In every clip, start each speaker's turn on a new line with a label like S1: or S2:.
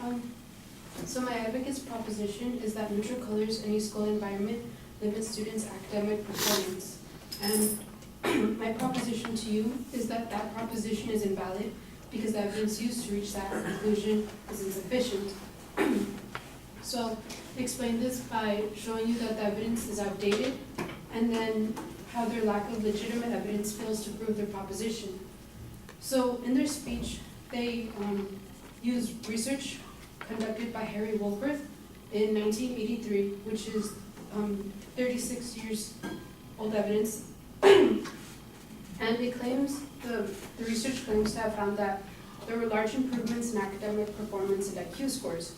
S1: Um, so my advocate's proposition is that neutral colors in a school environment limit students' academic performance. And my proposition to you is that that proposition is invalid because the evidence used to reach that conclusion is insufficient. So I'll explain this by showing you that the evidence is outdated and then how their lack of legitimate evidence fails to prove their proposition. So in their speech, they use research conducted by Harry Woolworth in 1983, which is 36 years old evidence. And it claims, the research claims to have found that there were large improvements in academic performance and IQ scores,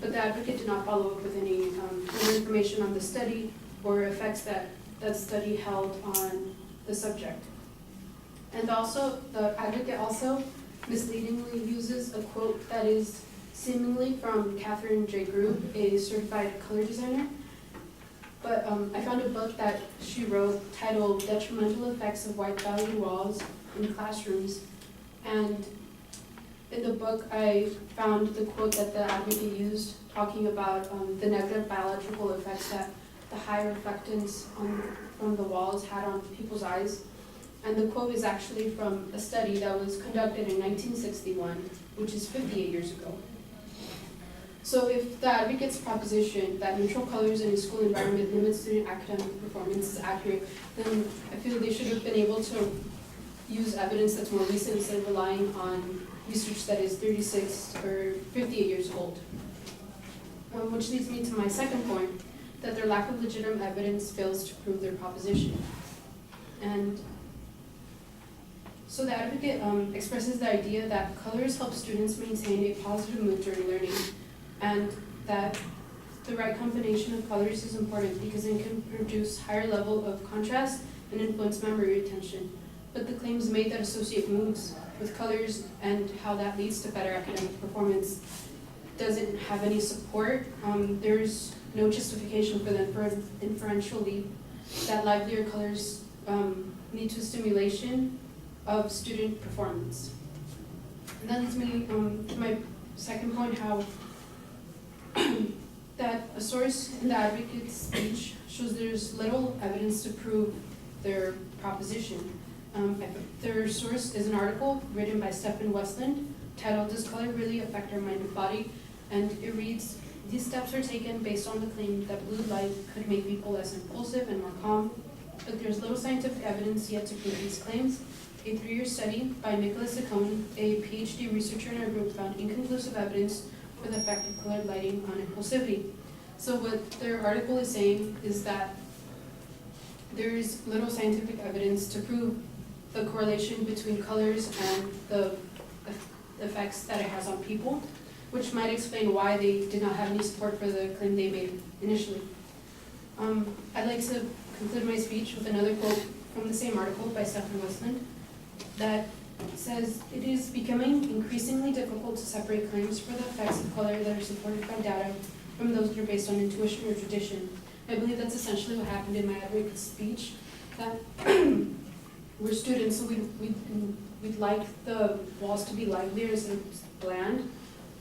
S1: but the advocate did not follow up with any further information on the study or effects that that study held on the subject. And also, the advocate also misleadingly uses a quote that is seemingly from Catherine J. Grube, a certified color designer. But I found a book that she wrote titled Detrimental Effects of White Valley Walls in Classrooms. And in the book, I found the quote that the advocate used talking about the negative biological effects that the high reflectance from the walls had on people's eyes. And the quote is actually from a study that was conducted in 1961, which is 58 years ago. So if the advocate's proposition that neutral colors in a school environment limit student academic performance is accurate, then I feel they should have been able to use evidence that's more recent instead of relying on research that is 36 or 58 years old. Which leads me to my second point, that their lack of legitimate evidence fails to prove their proposition. And so the advocate expresses the idea that colors help students maintain a positive mood during learning, and that the right combination of colors is important because it can produce higher level of contrast and influence memory retention. But the claims made that associate moods with colors and how that leads to better academic performance doesn't have any support. There's no justification for the inferential leap that livelier colors lead to stimulation of student performance. And that leads me to my second point, how that a source in the advocate's speech shows there's little evidence to prove their proposition. Their source is an article written by Stephen Westland titled, "Does Color Really Affect Our Mind and Body?" And it reads, "These steps are taken based on the claim that blue light could make people less impulsive and more calm, but there's little scientific evidence yet to prove these claims. A 3-year study by Nicholas Ciccone, a PhD researcher in our group, found inconclusive evidence for the effect of colored lighting on impulsivity." So what their article is saying is that there's little scientific evidence to prove the correlation between colors and the effects that it has on people, which might explain why they did not have any support for the claim they made initially. I'd like to conclude my speech with another quote from the same article by Stephen Westland that says, "It is becoming increasingly difficult to separate claims for the effects of color that are supported by data from those that are based on intuition or tradition." I believe that's essentially what happened in my advocate's speech, that we're students, so we'd like the walls to be livelier instead of bland,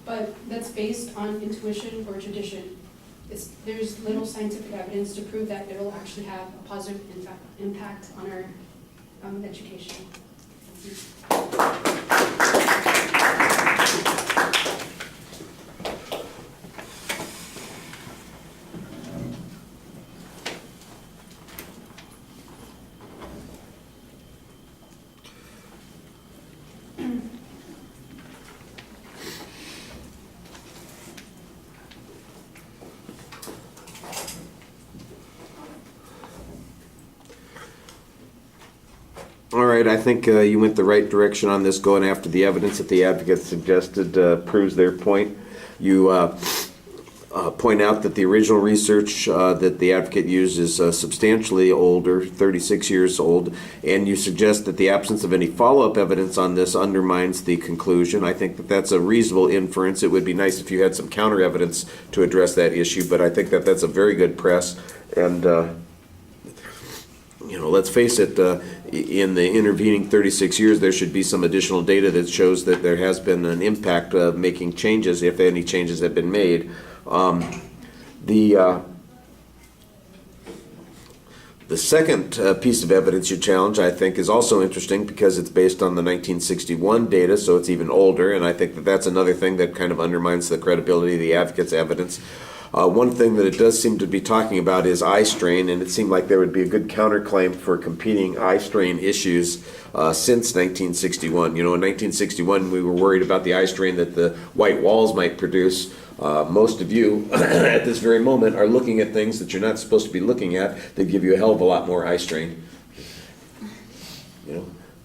S1: but that's based on intuition or tradition. There's little scientific evidence to prove that it'll actually have a positive impact on our education.
S2: All right, I think you went the right direction on this, going after the evidence that the advocate suggested proves their point. You point out that the original research that the advocate used is substantially older, 36 years old, and you suggest that the absence of any follow-up evidence on this undermines the conclusion. I think that that's a reasonable inference. It would be nice if you had some counter evidence to address that issue, but I think that that's a very good press, and let's face it, in the intervening 36 years, there should be some additional data that shows that there has been an impact of making changes, if any changes have been made. The second piece of evidence you challenge, I think, is also interesting because it's based on the 1961 data, so it's even older, and I think that that's another thing that kind of undermines the credibility of the advocate's evidence. One thing that it does seem to be talking about is eye strain, and it seemed like there would be a good counterclaim for competing eye strain issues since 1961. In 1961, we were worried about the eye strain that the white walls might produce. Most of you at this very moment are looking at things that you're not supposed to be looking at that give you a hell of a lot more eye strain.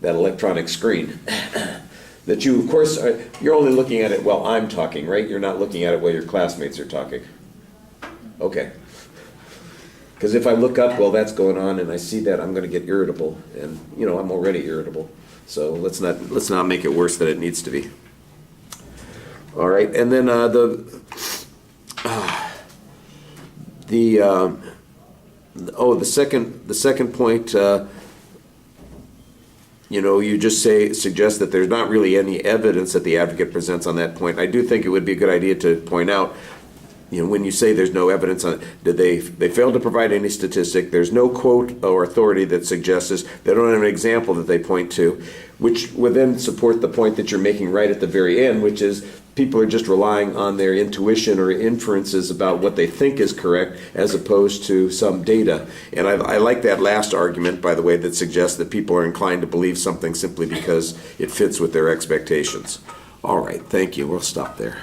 S2: That electronic screen. That you, of course, you're only looking at it while I'm talking, right? You're not looking at it while your classmates are talking. Okay. Because if I look up while that's going on and I see that, I'm going to get irritable, and I'm already irritable. So let's not make it worse than it needs to be. All right, and then the second point. You just suggest that there's not really any evidence that the advocate presents on that point. I do think it would be a good idea to point out, when you say there's no evidence on it, did they failed to provide any statistic. There's no quote or authority that suggests this. They don't have an example that they point to, which would then support the point that you're making right at the very end, which is people are just relying on their intuition or inferences about what they think is correct as opposed to some data. And I like that last argument, by the way, that suggests that people are inclined to believe something simply because it fits with their expectations. All right, thank you. We'll stop there.